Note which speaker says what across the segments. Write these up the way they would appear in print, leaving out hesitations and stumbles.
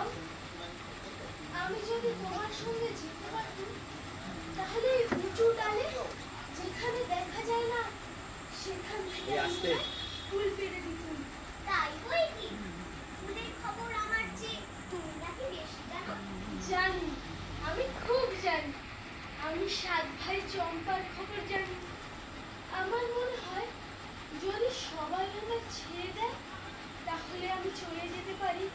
Speaker 1: দাও, আমি যদি তোমার সঙ্গে যেতে পারতাম তাহলে এই উঁচু ডালে যেখানে দেখা যায় না সেখান থেকে আমি ফুল পেড়ে দিতাম।
Speaker 2: তাই বই কি ফুলের খবর আমার চেয়ে তুমি নাকি বেশি জানো?
Speaker 1: জানি, আমি খুব জানি। আমি 7 ভাই চম্পার খবর জানি। আমার মনে হয় যদি সবাই আমার ছেড়ে দেয় তাহলে আমি চলে যেতে পারি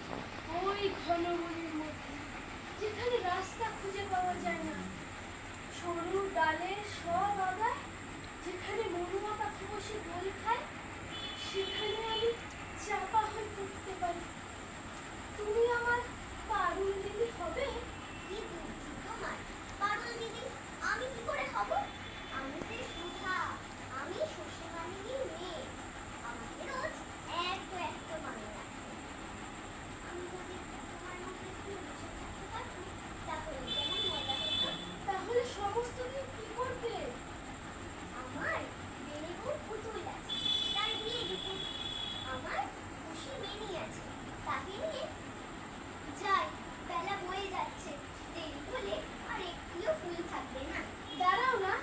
Speaker 1: ওই ঘন বনের মধ্যে, যেখানে রাস্তা খুঁজে পাওয়া যায় না। সরু ডালের সব আগায় যেখানে মনুয়া পাখি বসে দোল খায়, সেখানে আমি চাপা হয়ে পড়তে পারি। তুমি আমার পারুল দিদি হবে?
Speaker 2: কি বুদ্ধি তোমার! পারুল দিদি আমি কি করে হব? আমি যে সুধা, আমি শশীমালিনীর মেয়ে। আমাকে রোজ এত মনে রাখবে। আমি যদি তোমার মধ্যে একটু বসে থাকতে পারতাম তাহলে কেমন মজা হতো।
Speaker 1: তাহলে সমস্ত দিন কি করতে?
Speaker 2: আমার বেলেবুর পুতুল আছে, তার বিয়ে দিব। আমার খুশি মেনি আছে, তাকে নিয়ে যাই। বেলা বয়ে যাচ্ছে, দেরি হলে আর একটিও ফুল থাকবে না।
Speaker 1: দাঁড়াও না,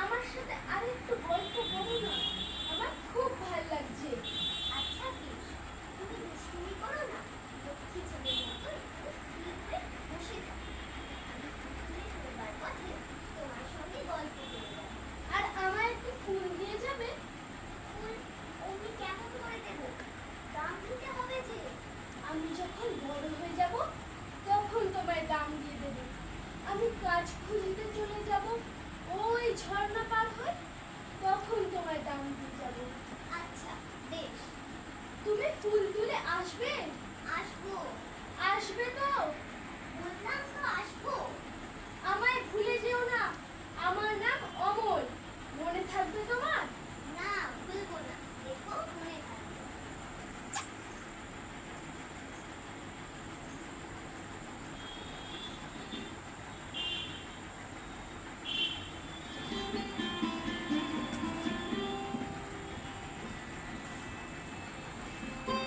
Speaker 1: আমার সাথে আর একটু গল্প করো না, আমার খুব ভালো লাগছে।
Speaker 2: আচ্ছা বেশ, তুমি দুষ্টুমি করো না, লক্ষ্মী ছেলের মতো একটু স্থির হয়ে বসে থাকো। আমি ফুলে শোবার পথে তোমার সঙ্গে গল্প করে যাব।
Speaker 1: আর আমায় একটু ফুল দিয়ে যাবে?
Speaker 2: ফুল অমনি কেমন করে দেবো? দাম দিতে হবে যে।
Speaker 1: আমি যখন বড় হয়ে যাব তখন তোমায় দাম দিয়ে দেবো। আমি কাজ খুঁজতে চলে যাব ওই ঝর্ণা পার হয়ে, তখন তোমায় দাম দিয়ে যাবো।
Speaker 2: আচ্ছা বেশ।
Speaker 1: তুমি ফুল তুলে আসবে?